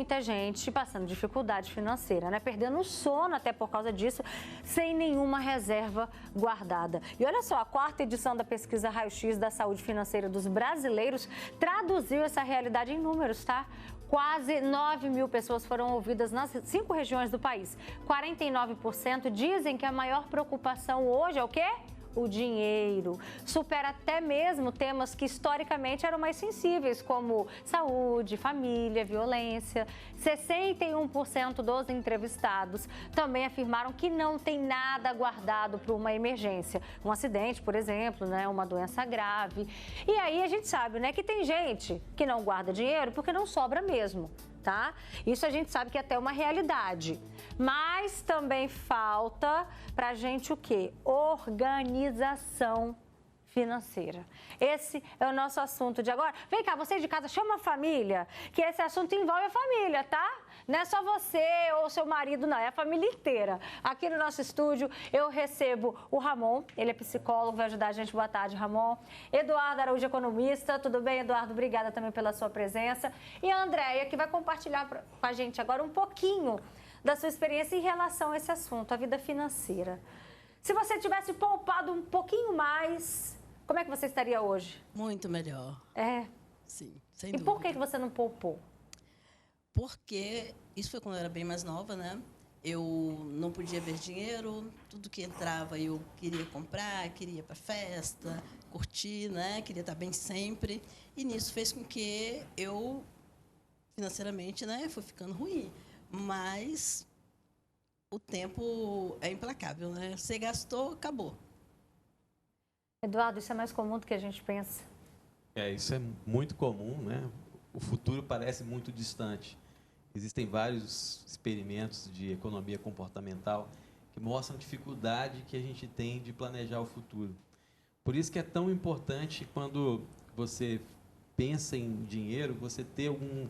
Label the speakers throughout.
Speaker 1: muita gente passando dificuldade financeira, né? Perdendo o sono até por causa disso, sem nenhuma reserva guardada. E olha só, a 4ª edição da pesquisa Raio-X da Saúde Financeira dos Brasileiros traduziu essa realidade em números, tá? Quase 9 mil pessoas foram ouvidas nas 5 regiões do país. 49% dizem que a maior preocupação hoje é o quê? O dinheiro. Supera até mesmo temas que historicamente eram mais sensíveis, como saúde, família, violência. 61% dos entrevistados também afirmaram que não tem nada guardado para uma emergência. Um acidente, por exemplo, né? Uma doença grave. E aí a gente sabe, né, que tem gente que não guarda dinheiro porque não sobra mesmo. Tá? Isso a gente sabe que é até uma realidade, mas também falta pra gente o quê? Organização financeira. Esse é o nosso assunto de agora. Vem cá, vocês de casa, chama a família, que esse assunto envolve a família, tá? Não é só você ou seu marido, não, é a família inteira. Aqui no nosso estúdio eu recebo o Ramon, ele é psicólogo, vai ajudar a gente. Boa tarde, Ramon. Eduardo Araújo, economista. Tudo bem, Eduardo? Obrigada também pela sua presença. E a Andréia, que vai compartilhar com a gente agora um pouquinho da sua experiência em relação a esse assunto, a vida financeira. Se você tivesse poupado um pouquinho mais, como é que você estaria hoje?
Speaker 2: Muito melhor.
Speaker 1: É?
Speaker 2: Sim, sem
Speaker 1: dúvida. E por que você não poupou?
Speaker 2: Porque isso foi quando eu era bem mais nova, né? Eu não podia ver dinheiro, tudo que entrava eu queria comprar, queria ir para festa, curtir, né? Queria estar bem sempre. E nisso fez com que eu, financeiramente, né, fui ficando ruim. Mas o tempo é implacável, né? Você gastou, acabou.
Speaker 1: Eduardo, isso é mais comum do que a gente pensa.
Speaker 3: Isso é muito comum, né? O futuro parece muito distante. Existem vários experimentos de economia comportamental que mostram a dificuldade que a gente tem de planejar o futuro. Por isso que é tão importante, quando você pensa em dinheiro, você ter algum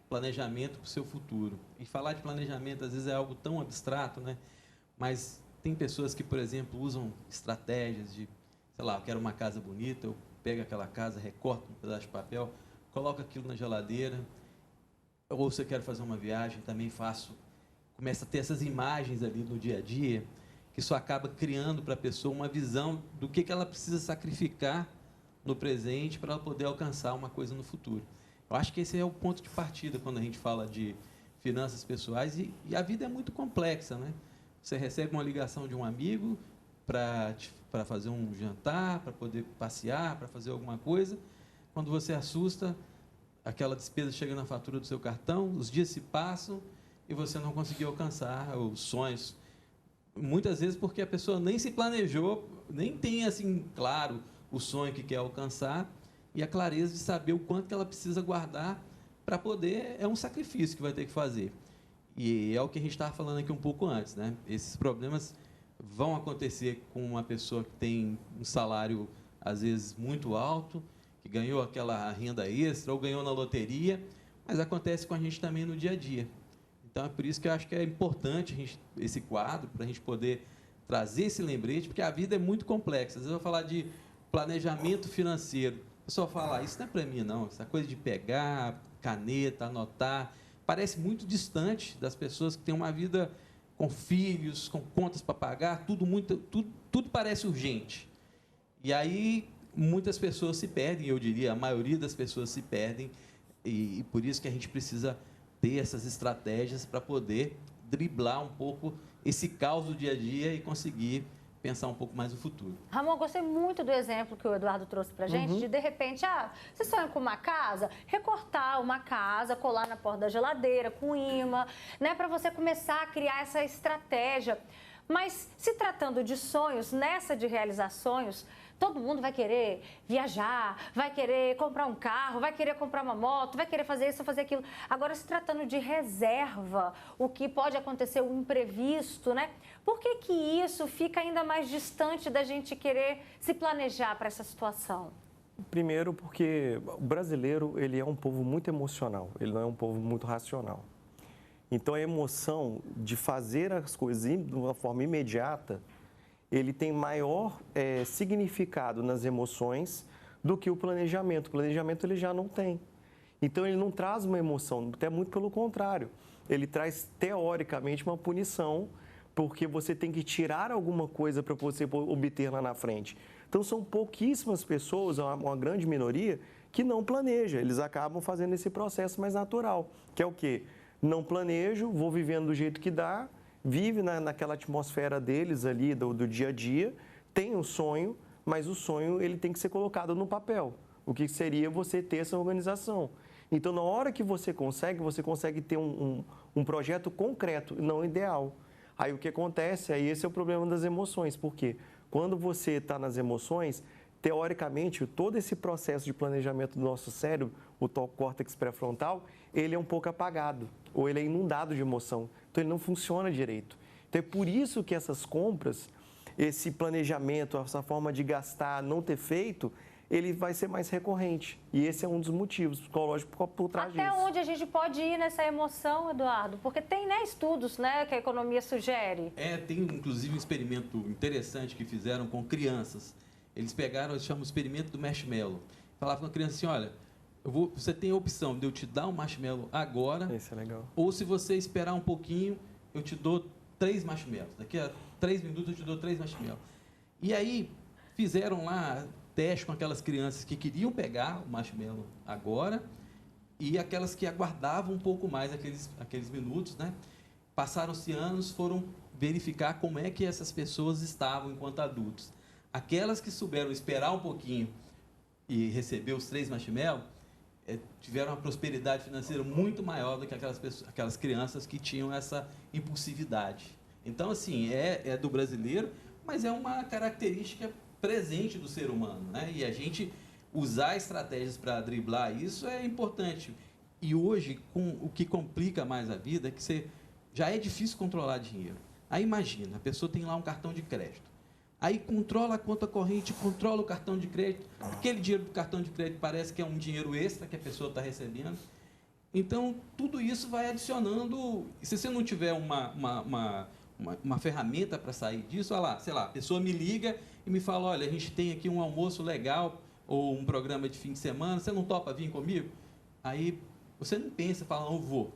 Speaker 3: planejamento para o seu futuro. E falar de planejamento, às vezes, é algo tão abstrato, né? Mas tem pessoas que, por exemplo, usam estratégias de, sei lá, eu quero uma casa bonita, eu pego aquela casa, recorto um pedaço de papel, coloco aquilo na geladeira. Ou se eu quero fazer uma viagem, também faço. Começa a ter essas imagens ali no dia a dia, que isso acaba criando para a pessoa uma visão do que ela precisa sacrificar no presente para ela poder alcançar uma coisa no futuro. Eu acho que esse é o ponto de partida quando a gente fala de finanças pessoais, e a vida é muito complexa, né? Você recebe uma ligação de um amigo para fazer um jantar, para poder passear, para fazer alguma coisa. Quando você assusta, aquela despesa chega na fatura do seu cartão, os dias se passam e você não conseguiu alcançar os sonhos. Muitas vezes porque a pessoa nem se planejou, nem tem assim, claro, o sonho que quer alcançar e a clareza de saber o quanto que ela precisa guardar para poder, é um sacrifício que vai ter que fazer. E é o que a gente estava falando aqui um pouco antes, né? Esses problemas vão acontecer com uma pessoa que tem um salário, às vezes, muito alto, que ganhou aquela renda extra ou ganhou na loteria, mas acontece com a gente também no dia a dia. Então, é por isso que eu acho que é importante esse quadro, para a gente poder trazer esse lembrete, porque a vida é muito complexa. Às vezes eu vou falar de planejamento financeiro. O pessoal fala, isso não é para mim, não. Essa coisa de pegar caneta, anotar, parece muito distante das pessoas que têm uma vida com filhos, com contas para pagar, tudo parece urgente. E aí muitas pessoas se perdem, eu diria, a maioria das pessoas se perdem, e por isso que a gente precisa ter essas estratégias para poder driblar um pouco esse caos do dia a dia e conseguir pensar um pouco mais no futuro.
Speaker 1: Ramon, gostei muito do exemplo que o Eduardo trouxe pra gente, de repente, você sonha com uma casa, recortar uma casa, colar na porta da geladeira com imã, né, para você começar a criar essa estratégia. Mas se tratando de sonhos, nessa de realizar sonhos, todo mundo vai querer viajar, vai querer comprar um carro, vai querer comprar uma moto, vai querer fazer isso, fazer aquilo. Agora, se tratando de reserva, o que pode acontecer, o imprevisto, né? Por que que isso fica ainda mais distante da gente querer se planejar para essa situação?
Speaker 4: Primeiro, porque o brasileiro, ele é um povo muito emocional, ele não é um povo muito racional. Então, a emoção de fazer as coisas de uma forma imediata, ele tem maior significado nas emoções do que o planejamento. O planejamento ele já não tem. Então, ele não traz uma emoção, até muito pelo contrário. Ele traz, teoricamente, uma punição, porque você tem que tirar alguma coisa para você obter lá na frente. Então, são pouquíssimas pessoas, uma grande minoria, que não planeja. Eles acabam fazendo esse processo mais natural, que é o quê? Não planejo, vou vivendo do jeito que dá, vive naquela atmosfera deles ali, do dia a dia, tem um sonho, mas o sonho ele tem que ser colocado no papel. O que seria você ter essa organização. Então, na hora que você consegue ter um projeto concreto, não ideal. Aí o que acontece? Aí esse é o problema das emoções. Por quê? Quando você está nas emoções, teoricamente, todo esse processo de planejamento do nosso cérebro, o córtex pré-frontal, ele é um pouco apagado, ou ele é inundado de emoção. Então, ele não funciona direito. Então, é por isso que essas compras, esse planejamento, essa forma de gastar, não ter feito, ele vai ser mais recorrente. E esse é um dos motivos psicológicos por trás disso.
Speaker 1: Até onde a gente pode ir nessa emoção, Eduardo? Porque tem, né, estudos, né, que a economia sugere.
Speaker 3: Tem inclusive um experimento interessante que fizeram com crianças. Eles pegaram, eles chamam de experimento do marshmallow. Falavam com a criança assim, olha, você tem a opção de eu te dar um marshmallow agora,
Speaker 4: Esse é legal.
Speaker 3: ou se você esperar um pouquinho, eu te dou 3 marshmallows. Daqui a 3 minutos eu te dou 3 marshmallows. E aí fizeram lá teste com aquelas crianças que queriam pegar o marshmallow agora e aquelas que aguardavam um pouco mais aqueles minutos, né? Passaram-se anos, foram verificar como é que essas pessoas estavam enquanto adultos. Aquelas que souberam esperar um pouquinho e receber os 3 marshmallows tiveram uma prosperidade financeira muito maior do que aquelas crianças que tinham essa impulsividade. Então, assim, é do brasileiro, mas é uma característica presente do ser humano, né? E a gente usar estratégias para driblar isso é importante. E hoje, o que complica mais a vida é que já é difícil controlar dinheiro. Aí imagina, a pessoa tem lá um cartão de crédito. Aí controla a conta corrente, controla o cartão de crédito. Aquele dinheiro do cartão de crédito parece que é um dinheiro extra que a pessoa está recebendo. Então, tudo isso vai adicionando. Se você não tiver uma ferramenta para sair disso, olha lá, sei lá, a pessoa me liga e me fala, olha, a gente tem aqui um almoço legal ou um programa de fim de semana, você não topa vir comigo? Aí você não pensa, fala, não vou.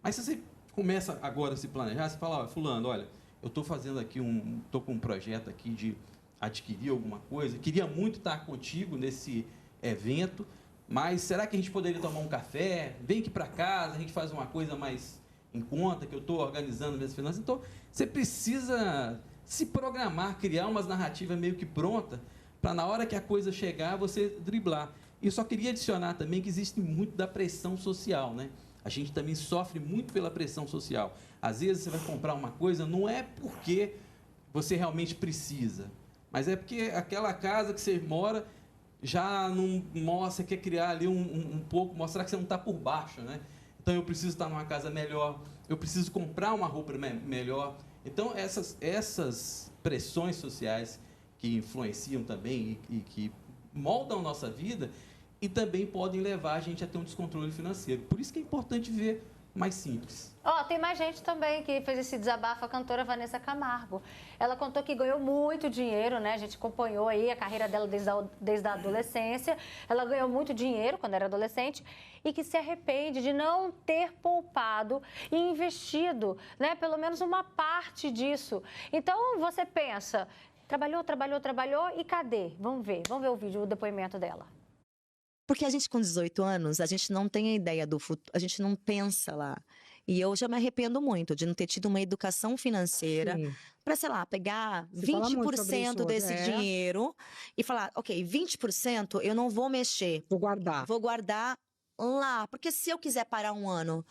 Speaker 3: Mas se você começa agora a se planejar, você fala, olha, fulano, olha, eu estou fazendo aqui estou com um projeto aqui de adquirir alguma coisa, queria muito estar contigo nesse evento, mas será que a gente poderia tomar um café? Vem aqui para casa, a gente faz uma coisa mais em conta, que eu estou organizando minhas finanças. Então, você precisa se programar, criar umas narrativas meio que pronta, para na hora que a coisa chegar, você driblar. E eu só queria adicionar também que existe muito da pressão social, né? A gente também sofre muito pela pressão social. Às vezes você vai comprar uma coisa, não é porque você realmente precisa, mas é porque aquela casa que você mora já não mostra, quer criar ali um pouco, mostrar que você não está por baixo, né? Então, eu preciso estar numa casa melhor, eu preciso comprar uma roupa melhor. Então, essas pressões sociais que influenciam também e que moldam a nossa vida e também podem levar a gente a ter um descontrole financeiro. Por isso que é importante ver mais simples.
Speaker 1: Tem mais gente também que fez esse desabafo, a cantora Vanessa Camargo. Ela contou que ganhou muito dinheiro, né? A gente acompanhou aí a carreira dela desde a adolescência. Ela ganhou muito dinheiro quando era adolescente e que se arrepende de não ter poupado e investido, né? Pelo menos uma parte disso. Então, você pensa, trabalhou e cadê? Vamos ver o vídeo, o depoimento dela.
Speaker 5: Porque a gente com 18 anos, a gente não tem a ideia do futuro, a gente não pensa lá. E eu já me arrependo muito de não ter tido uma educação financeira para, sei lá, pegar 20% desse dinheiro e falar, ok, 20% eu não vou mexer.
Speaker 6: Vou guardar.
Speaker 5: Vou guardar lá, porque se eu quiser parar um ano,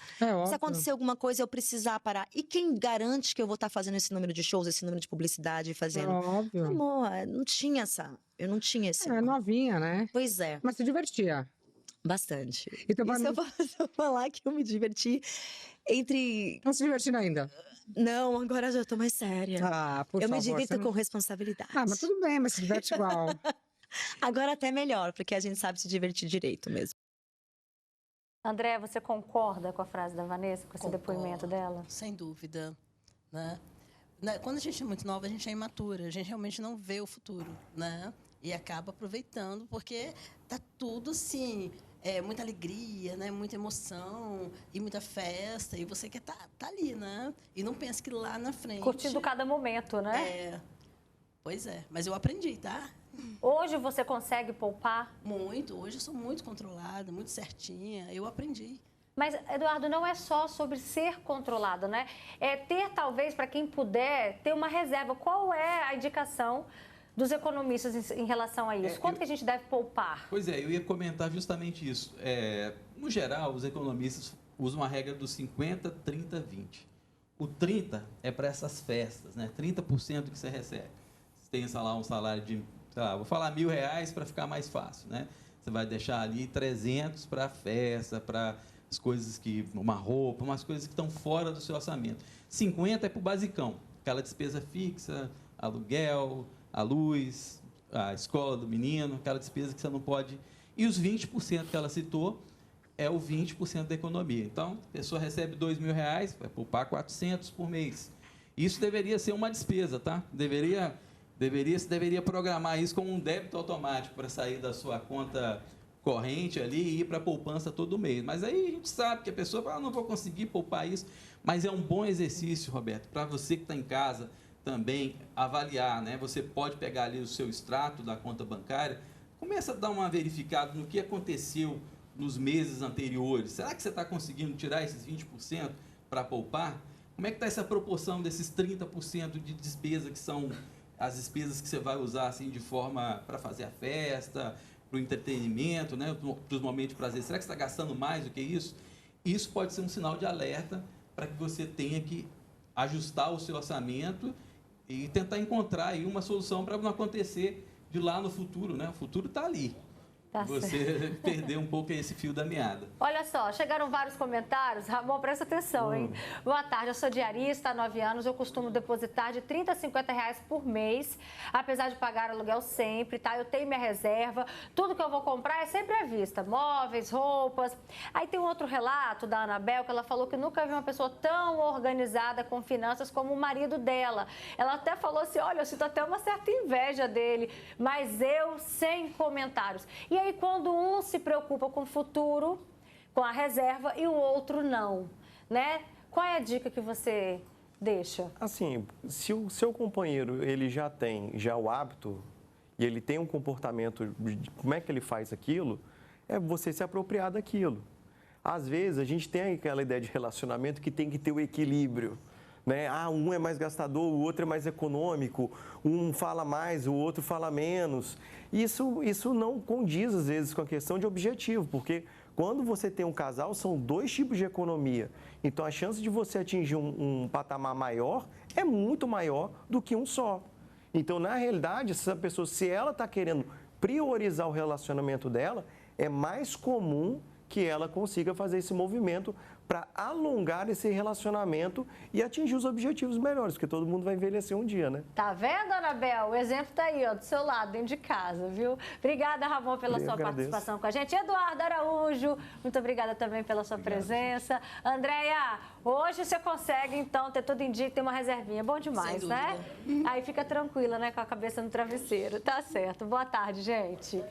Speaker 5: se acontecer alguma coisa eu precisar parar, e quem garante que eu vou estar fazendo esse número de shows, esse número de publicidade, fazendo?
Speaker 6: Óbvio.
Speaker 5: Amor, não tinha eu não tinha esse.
Speaker 6: É novinha, né?
Speaker 5: Pois é.
Speaker 6: Mas se divertia?
Speaker 5: Bastante.
Speaker 6: Então,
Speaker 5: E se eu falar que eu me diverti entre...
Speaker 6: Não se divertindo ainda?
Speaker 5: Não, agora já tô mais séria.
Speaker 6: Por
Speaker 5: eu
Speaker 6: favor,
Speaker 5: me divirto com responsabilidade.
Speaker 6: Mas tudo bem, mas se diverte igual.
Speaker 5: Agora até melhor, porque a gente sabe se divertir direito mesmo.
Speaker 1: André, você concorda com a frase da Vanessa, com esse depoimento dela?
Speaker 2: Sem dúvida, né? Quando a gente é muito nova, a gente é imatura, a gente realmente não vê o futuro, né? E acaba aproveitando, porque tá tudo assim, muita alegria, né? Muita emoção e muita festa. E você quer tá ali, né? E não pensa que lá na frente...
Speaker 1: Curtindo cada momento, né?
Speaker 2: Pois é. Mas eu aprendi, tá?
Speaker 1: Hoje você consegue poupar?
Speaker 2: Muito. Hoje eu sou muito controlada, muito certinha. Eu aprendi.
Speaker 1: Mas, Eduardo, não é só sobre ser controlado, né? É ter, talvez, para quem puder, ter uma reserva. Qual é a indicação dos economistas em relação a isso? Quanto que a gente deve poupar?
Speaker 3: Pois é, eu ia comentar justamente isso. No geral, os economistas usam a regra dos 50, 30, 20. O 30 é para essas festas, né? 30% que você recebe. Você tem lá um salário de, sei lá, vou falar R$1.000 para ficar mais fácil, né? Você vai deixar ali 300 para a festa, para as coisas uma roupa, umas coisas que estão fora do seu orçamento. 50 é para o basicão, aquela despesa fixa, aluguel, a luz, a escola do menino, aquela despesa que você não pode... E os 20% que ela citou é o 20% da economia. Então, a pessoa recebe R$2.000, vai poupar 400 por mês. Isso deveria ser uma despesa, tá? Você deveria programar isso como um débito automático para sair da sua conta corrente ali e ir para a poupança todo mês. Mas aí a gente sabe que a pessoa fala, não vou conseguir poupar isso. Mas é um bom exercício, Roberto, para você que está em casa também avaliar, né? Você pode pegar ali o seu extrato da conta bancária, começa a dar uma verificada no que aconteceu nos meses anteriores. Será que você está conseguindo tirar esses 20% para poupar? Como é que está essa proporção desses 30% de despesa que são as despesas que você vai usar assim de forma para fazer a festa, para o entretenimento, né, para os momentos de prazer? Será que você está gastando mais do que isso? Isso pode ser um sinal de alerta para que você tenha que ajustar o seu orçamento e tentar encontrar aí uma solução para não acontecer de lá no futuro, né? O futuro está ali.
Speaker 1: Tá
Speaker 3: você
Speaker 1: certo.
Speaker 3: Perder um pouco esse fio da meada.
Speaker 1: Olha só, chegaram vários comentários. Ramon, presta atenção, hein? Boa tarde, eu sou diarista há 9 anos. Eu costumo depositar de R$30 a R$50 por mês, apesar de pagar aluguel sempre, tá? Eu tenho minha reserva. Tudo que eu vou comprar é sempre à vista. Móveis, roupas. Aí tem um outro relato da Anabel, que ela falou que nunca viu uma pessoa tão organizada com finanças como o marido dela. Ela até falou assim, olha, eu sinto até uma certa inveja dele, mas eu sem comentários. E aí, quando um se preocupa com o futuro, com a reserva, e o outro não, né? Qual é a dica que você deixa?
Speaker 4: Assim, se o seu companheiro ele já tem o hábito e ele tem um comportamento, como é que ele faz aquilo, é você se apropriar daquilo. Às vezes, a gente tem aquela ideia de relacionamento que tem que ter o equilíbrio. Né? Um é mais gastador, o outro é mais econômico, um fala mais, o outro fala menos. Isso não condiz, às vezes, com a questão de objetivo, porque quando você tem um casal, são 2 tipos de economia. Então, a chance de você atingir um patamar maior é muito maior do que um só. Então, na realidade, essa pessoa, se ela está querendo priorizar o relacionamento dela, é mais comum que ela consiga fazer esse movimento para alongar esse relacionamento e atingir os objetivos melhores, porque todo mundo vai envelhecer um dia, né?
Speaker 1: Tá vendo, Anabel? O exemplo tá aí, ó, do seu lado, dentro de casa, viu? Obrigada, Ramon, pela sua participação com a gente. Eduardo Araújo, muito obrigada também pela sua presença. Andréia, hoje você consegue, então, ter tudo em dia, ter uma reservinha. Bom demais, né? Aí fica tranquila, né, com a cabeça no travesseiro. Tá certo. Boa tarde, gente.